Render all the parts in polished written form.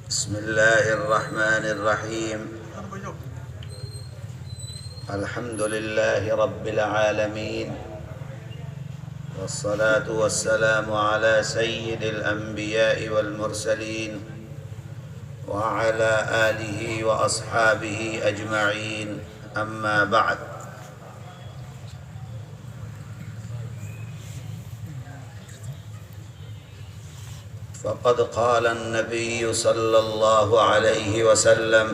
بسم الله الرحمن الرحيم. الحمد لله رب العالمين، والصلاة والسلام على سيد الأنبياء والمرسلين وعلى آله وأصحابه أجمعين، أما بعد. فقد قال النبي صلى الله عليه وسلم: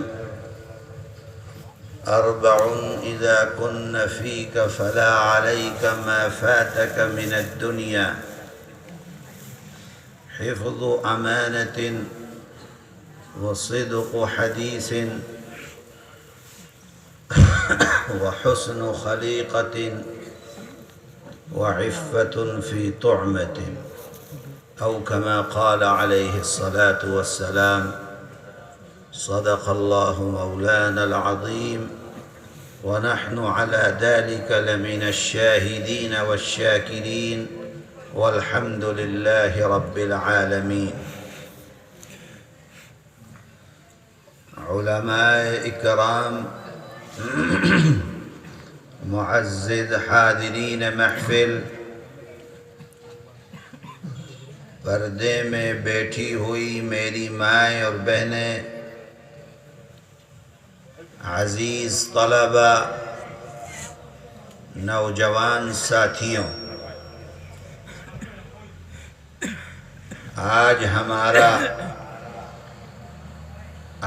أربع إذا كن فيك فلا عليك ما فاتك من الدنيا: حفظ أمانة، وصدق حديث، وحسن خليقة، وعفة في طعمة، أو كما قال عليه الصلاة والسلام: صدق الله مولانا العظيم، ونحن على ذلك لمن الشاهدين والشاكرين، والحمد لله رب العالمين. علماء اکرام، معزز حاضرین محفل، پردے میں بیٹھی ہوئی میری مائیں اور بہنیں، عزیز طلبہ، نوجوان ساتھیوں، آج ہمارا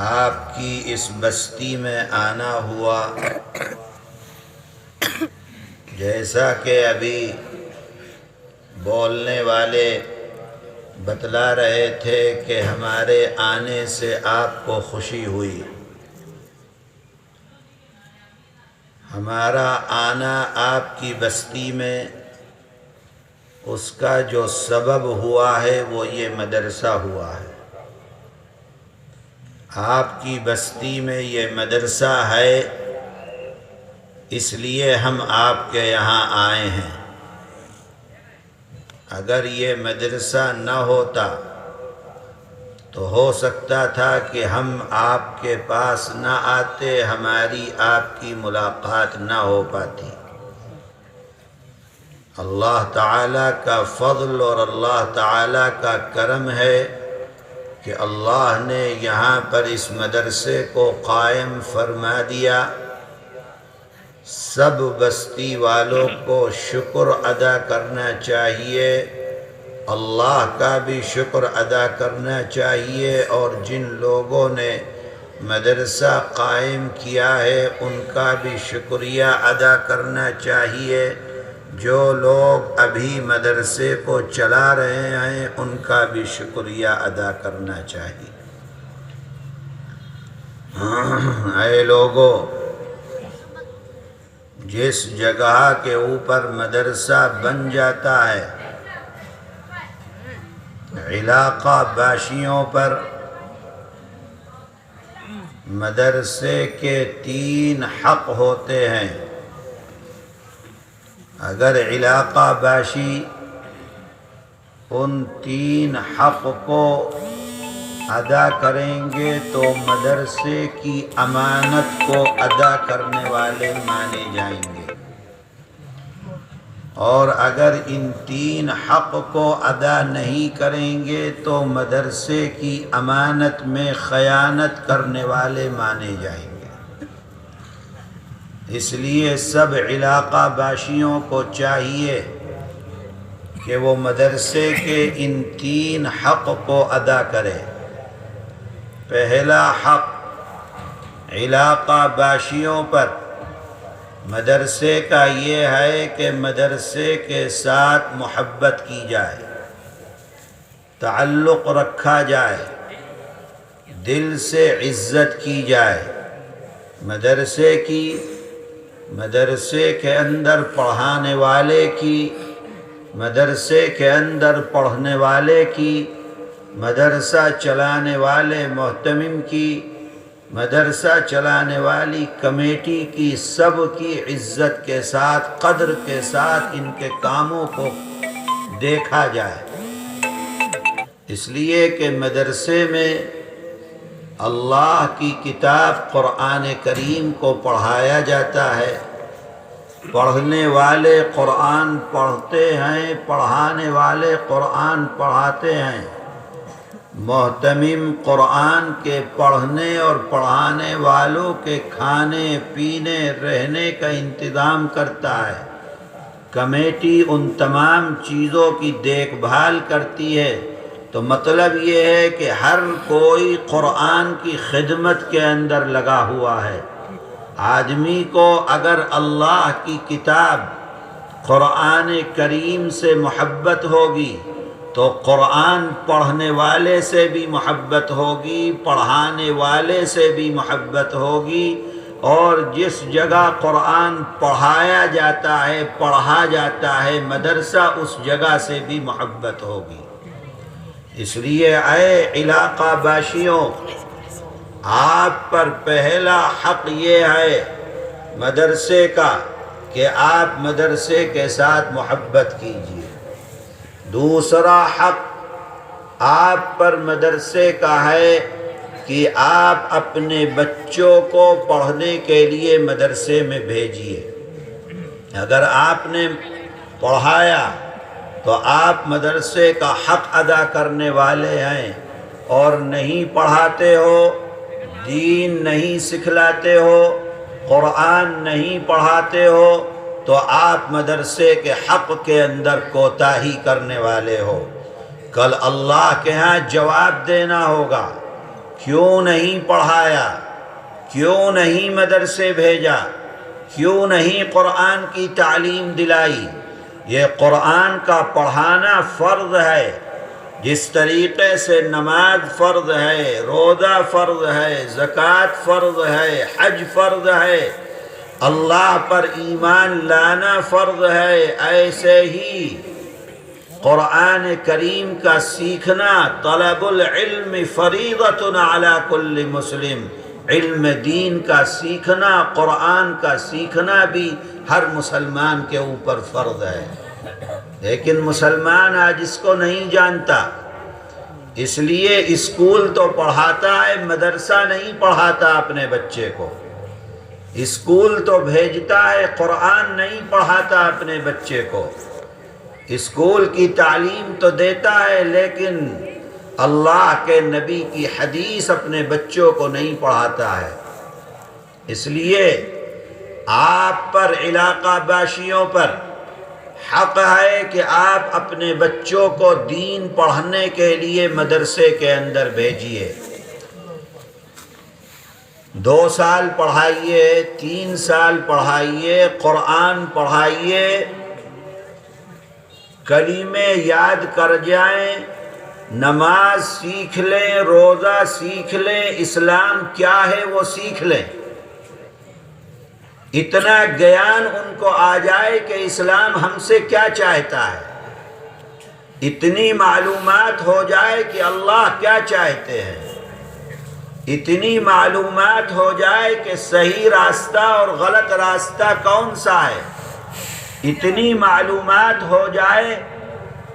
آپ کی اس بستی میں آنا ہوا، جیسا کہ ابھی بولنے والے بتلا رہے تھے کہ ہمارے آنے سے آپ کو خوشی ہوئی. ہمارا آنا آپ کی بستی میں، اس کا جو سبب ہوا ہے وہ یہ مدرسہ ہوا ہے. آپ کی بستی میں یہ مدرسہ ہے، اس لیے ہم آپ کے یہاں آئے ہیں. اگر یہ مدرسہ نہ ہوتا تو ہو سکتا تھا کہ ہم آپ کے پاس نہ آتے، ہماری آپ کی ملاقات نہ ہو پاتی. اللہ تعالیٰ کا فضل اور اللہ تعالیٰ کا کرم ہے کہ اللہ نے یہاں پر اس مدرسے کو قائم فرما دیا. سب بستی والوں کو شکر ادا کرنا چاہیے، اللہ کا بھی شکر ادا کرنا چاہیے، اور جن لوگوں نے مدرسہ قائم کیا ہے ان کا بھی شکریہ ادا کرنا چاہیے. جو لوگ ابھی مدرسے کو چلا رہے ہیں ان کا بھی شکریہ ادا کرنا چاہیے. اے لوگو، جس جگہ کے اوپر مدرسہ بن جاتا ہے، علاقہ باشیوں پر مدرسے کے 3 حق ہوتے ہیں. اگر علاقہ باشی ان 3 حق کو ادا کریں گے تو مدرسے کی امانت کو ادا کرنے والے مانے جائیں گے، اور اگر ان 3 حق کو ادا نہیں کریں گے تو مدرسے کی امانت میں خیانت کرنے والے مانے جائیں گے. اس لیے سب علاقہ باشیوں کو چاہیے کہ وہ مدرسے کے ان 3 حق کو ادا کرے. پہلا حق علاقہ باشیوں پر مدرسے کا یہ ہے کہ مدرسے کے ساتھ محبت کی جائے، تعلق رکھا جائے، دل سے عزت کی جائے. مدرسے کی، مدرسے کے اندر پڑھانے والے کی، مدرسے کے اندر پڑھنے والے کی، مدرسہ چلانے والے محتمم کی، مدرسہ چلانے والی کمیٹی کی، سب کی عزت کے ساتھ، قدر کے ساتھ ان کے کاموں کو دیکھا جائے. اس لیے کہ مدرسے میں اللہ کی کتاب قرآن کریم کو پڑھایا جاتا ہے، پڑھنے والے قرآن پڑھتے ہیں، پڑھانے والے قرآن پڑھاتے ہیں۔ محتمم قرآن کے پڑھنے اور پڑھانے والوں کے کھانے پینے رہنے کا انتظام کرتا ہے۔ کمیٹی ان تمام چیزوں کی دیکھ بھال کرتی ہے۔ تو مطلب یہ ہے کہ ہر کوئی قرآن کی خدمت کے اندر لگا ہوا ہے۔ آدمی کو اگر اللہ کی کتاب قرآن کریم سے محبت ہوگی تو قرآن پڑھنے والے سے بھی محبت ہوگی، پڑھانے والے سے بھی محبت ہوگی، اور جس جگہ قرآن پڑھایا جاتا ہے، پڑھا جاتا ہے مدرسہ، اس جگہ سے بھی محبت ہوگی۔ اس لیے اے علاقہ باشیوں، آپ پر پہلا حق یہ ہے مدرسے کا کہ آپ مدرسے کے ساتھ محبت کیجیے۔ دوسرا حق آپ پر مدرسے کا ہے کہ آپ اپنے بچوں کو پڑھنے کے لیے مدرسے میں بھیجیے۔ اگر آپ نے پڑھایا تو آپ مدرسے کا حق ادا کرنے والے ہیں، اور نہیں پڑھاتے ہو، دین نہیں سکھلاتے ہو، قرآن نہیں پڑھاتے ہو، تو آپ مدرسے کے حق کے اندر کوتاہی کرنے والے ہو۔ کل اللہ کے ہاں جواب دینا ہوگا، کیوں نہیں پڑھایا، کیوں نہیں مدرسے بھیجا، کیوں نہیں قرآن کی تعلیم دلائی۔ یہ قرآن کا پڑھانا فرض ہے، جس طریقے سے نماز فرض ہے، روزہ فرض ہے، زکوٰۃ فرض ہے، حج فرض ہے، اللہ پر ایمان لانا فرض ہے، ایسے ہی قرآن کریم کا سیکھنا، طلب العلم فریضۃ علی کل مسلم، علم دین کا سیکھنا، قرآن کا سیکھنا بھی ہر مسلمان کے اوپر فرض ہے۔ لیکن مسلمان آج اس کو نہیں جانتا، اس لیے اسکول تو پڑھاتا ہے، مدرسہ نہیں پڑھاتا اپنے بچے کو۔ اسکول تو بھیجتا ہے، قرآن نہیں پڑھاتا اپنے بچے کو۔ اسکول کی تعلیم تو دیتا ہے، لیکن اللہ کے نبی کی حدیث اپنے بچوں کو نہیں پڑھاتا ہے۔ اس لیے آپ پر، علاقہ باشیوں پر حق ہے کہ آپ اپنے بچوں کو دین پڑھنے کے لیے مدرسے کے اندر بھیجیے۔ 2 سال پڑھائیے، 3 سال پڑھائیے، قرآن پڑھائیے، کلمے یاد کر جائیں، نماز سیکھ لیں، روزہ سیکھ لیں، اسلام کیا ہے وہ سیکھ لیں۔ اتنا گیان ان کو آ جائے کہ اسلام ہم سے کیا چاہتا ہے، اتنی معلومات ہو جائے کہ اللہ کیا چاہتے ہیں، اتنی معلومات ہو جائے کہ صحیح راستہ اور غلط راستہ کون سا ہے، اتنی معلومات ہو جائے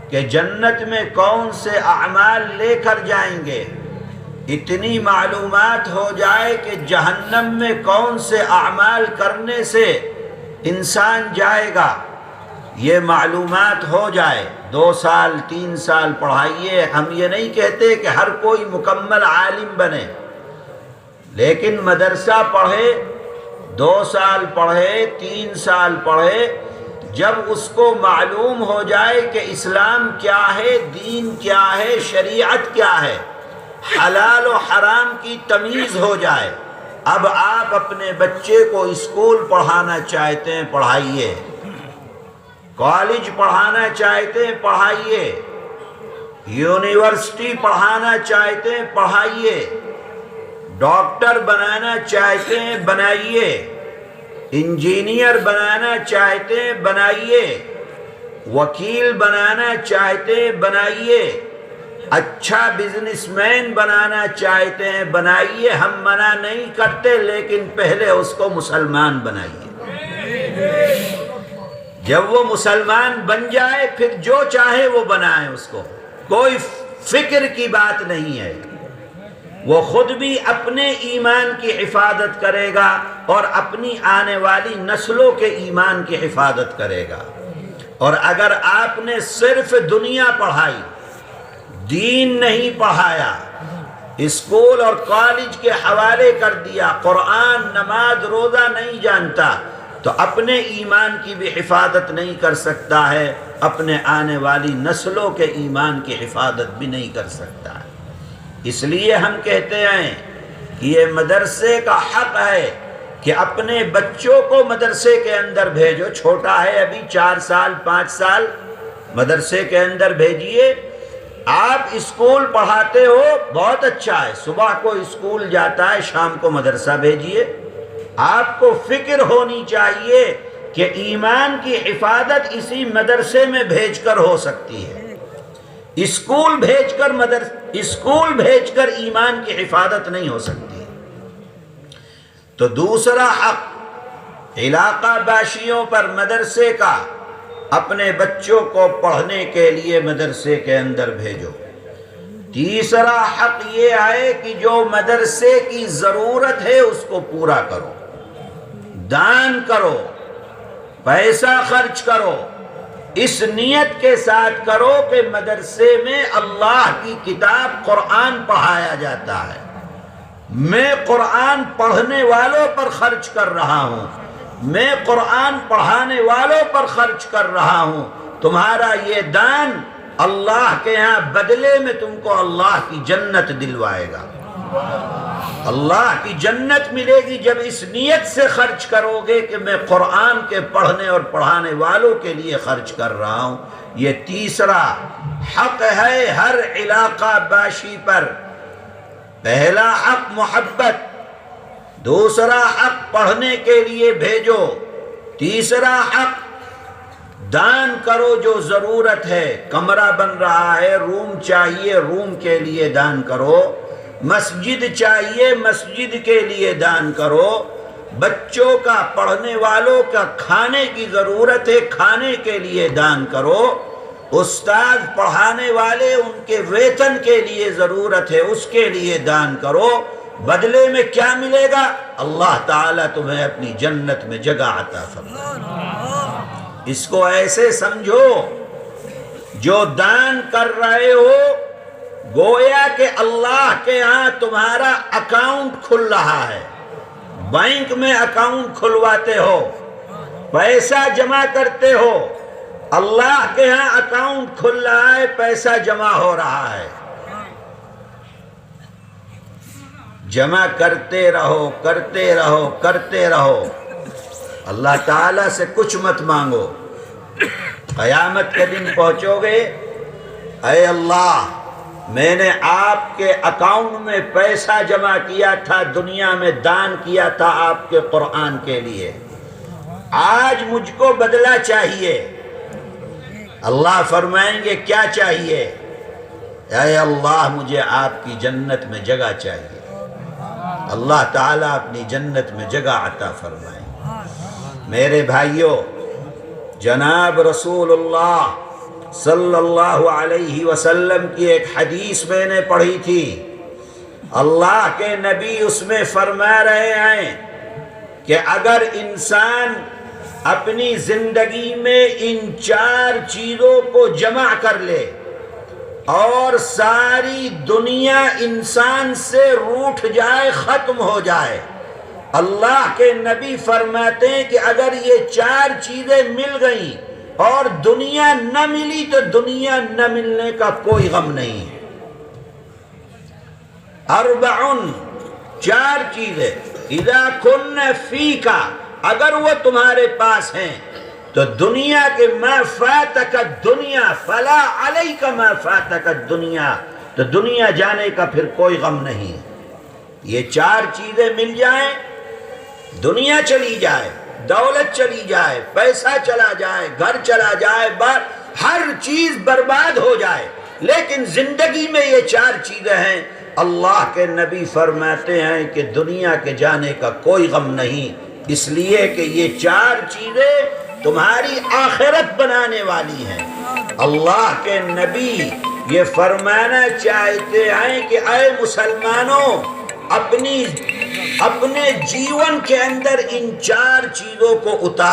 کہ جنت میں کون سے اعمال لے کر جائیں گے، اتنی معلومات ہو جائے کہ جہنم میں کون سے اعمال کرنے سے انسان جائے گا، یہ معلومات ہو جائے۔ 2 سال 3 سال پڑھائیے، ہم یہ نہیں کہتے کہ ہر کوئی مکمل عالم بنے، لیکن مدرسہ پڑھے، 2 سال پڑھے، 3 سال پڑھے، جب اس کو معلوم ہو جائے کہ اسلام کیا ہے، دین کیا ہے، شریعت کیا ہے، حلال و حرام کی تمیز ہو جائے، اب آپ اپنے بچے کو اسکول پڑھانا چاہتے ہیں، پڑھائیے، کالج پڑھانا چاہتے ہیں، پڑھائیے، یونیورسٹی پڑھانا چاہتے ہیں، پڑھائیے، ڈاکٹر بنانا چاہتے ہیں، بنائیے، انجینئر بنانا چاہتے ہیں، بنائیے، وکیل بنانا چاہتے ہیں، بنائیے، اچھا بزنس مین بنانا چاہتے ہیں، بنائیے، ہم منع نہیں کرتے، لیکن پہلے اس کو مسلمان بنائیے۔ جب وہ مسلمان بن جائے پھر جو چاہے وہ بنائے، اس کو کوئی فکر کی بات نہیں ہے۔ وہ خود بھی اپنے ایمان کی حفاظت کرے گا اور اپنی آنے والی نسلوں کے ایمان کی حفاظت کرے گا۔ اور اگر آپ نے صرف دنیا پڑھائی، دین نہیں پڑھایا، اسکول اور کالج کے حوالے کر دیا، قرآن، نماز، روزہ نہیں جانتا، تو اپنے ایمان کی بھی حفاظت نہیں کر سکتا ہے، اپنے آنے والی نسلوں کے ایمان کی حفاظت بھی نہیں کر سکتا ہے۔ اس لیے ہم کہتے ہیں کہ یہ مدرسے کا حق ہے کہ اپنے بچوں کو مدرسے کے اندر بھیجو۔ چھوٹا ہے ابھی 4 سال 5 سال، مدرسے کے اندر بھیجیے۔ آپ اسکول پڑھاتے ہو، بہت اچھا ہے، صبح کو اسکول جاتا ہے، شام کو مدرسہ بھیجیے۔ آپ کو فکر ہونی چاہیے کہ ایمان کی حفاظت اسی مدرسے میں بھیج کر ہو سکتی ہے۔ اسکول بھیج کر ایمان کی حفاظت نہیں ہو سکتی۔ تو دوسرا حق علاقہ باشیوں پر مدرسے کا، اپنے بچوں کو پڑھنے کے لیے مدرسے کے اندر بھیجو۔ تیسرا حق یہ ہے کہ جو مدرسے کی ضرورت ہے اس کو پورا کرو، دان کرو، پیسہ خرچ کرو، اس نیت کے ساتھ کرو کہ مدرسے میں اللہ کی کتاب قرآن پڑھایا جاتا ہے، میں قرآن پڑھنے والوں پر خرچ کر رہا ہوں، میں قرآن پڑھانے والوں پر خرچ کر رہا ہوں۔ تمہارا یہ دان اللہ کے ہاں بدلے میں تم کو اللہ کی جنت دلوائے گا، اللہ کی جنت ملے گی جب اس نیت سے خرچ کرو گے کہ میں قرآن کے پڑھنے اور پڑھانے والوں کے لیے خرچ کر رہا ہوں۔ یہ تیسرا حق ہے ہر علاقہ باشی پر۔ پہلا حق محبت، دوسرا حق پڑھنے کے لیے بھیجو، تیسرا حق دان کرو جو ضرورت ہے۔ کمرہ بن رہا ہے، روم چاہیے، روم کے لیے دان کرو، مسجد چاہیے، مسجد کے لیے دان کرو، بچوں کا، پڑھنے والوں کا کھانے کی ضرورت ہے، کھانے کے لیے دان کرو، استاد پڑھانے والے ان کے ویتن کے لیے ضرورت ہے، اس کے لیے دان کرو۔ بدلے میں کیا ملے گا؟ اللہ تعالیٰ تمہیں اپنی جنت میں جگہ عطا فرمائے۔ اس کو ایسے سمجھو، جو دان کر رہے ہو گویا کہ اللہ کے ہاں تمہارا اکاؤنٹ کھل رہا ہے، بینک میں اکاؤنٹ کھلواتے ہو، پیسہ جمع کرتے ہو، اللہ کے ہاں اکاؤنٹ کھل رہا ہے، پیسہ جمع ہو رہا ہے۔ جمع کرتے رہو، کرتے رہو، کرتے رہو۔ اللہ تعالیٰ سے کچھ مت مانگو۔ قیامت کے دن پہنچو گے، اے اللہ میں نے آپ کے اکاؤنٹ میں پیسہ جمع کیا تھا، دنیا میں دان کیا تھا آپ کے قرآن کے لیے، آج مجھ کو بدلہ چاہیے۔ اللہ فرمائیں گے کیا چاہیے؟ اے اللہ مجھے آپ کی جنت میں جگہ چاہیے۔ اللہ تعالیٰ اپنی جنت میں جگہ عطا فرمائیں۔ میرے بھائیوں، جناب رسول اللہ صلی اللہ علیہ وسلم کی ایک حدیث میں نے پڑھی تھی، اللہ کے نبی اس میں فرما رہے ہیں کہ اگر انسان اپنی زندگی میں ان 4 چیزوں کو جمع کر لے اور ساری دنیا انسان سے روٹھ جائے، ختم ہو جائے، اللہ کے نبی فرماتے ہیں کہ اگر یہ 4 چیزیں مل گئیں اور دنیا نہ ملی تو دنیا نہ ملنے کا کوئی غم نہیں ہے۔ 4 چیزیں اذا کن فیک، اگر وہ تمہارے پاس ہیں تو دنیا کے ما فاتک الدنیا فلا علیک ما فاتک الدنیا، تو دنیا جانے کا پھر کوئی غم نہیں ہے۔ یہ 4 چیزیں مل جائیں، دنیا چلی جائے، دولت چلی جائے، پیسہ چلا جائے، گھر چلا جائے، ہر چیز برباد ہو جائے، لیکن زندگی میں یہ 4 چیزیں ہیں، اللہ کے نبی فرماتے ہیں کہ دنیا کے جانے کا کوئی غم نہیں، اس لیے کہ یہ 4 چیزیں تمہاری آخرت بنانے والی ہیں۔ اللہ کے نبی یہ فرمانا چاہتے ہیں کہ اے مسلمانوں اپنے جیون کے اندر ان 4 چیزوں کو اتار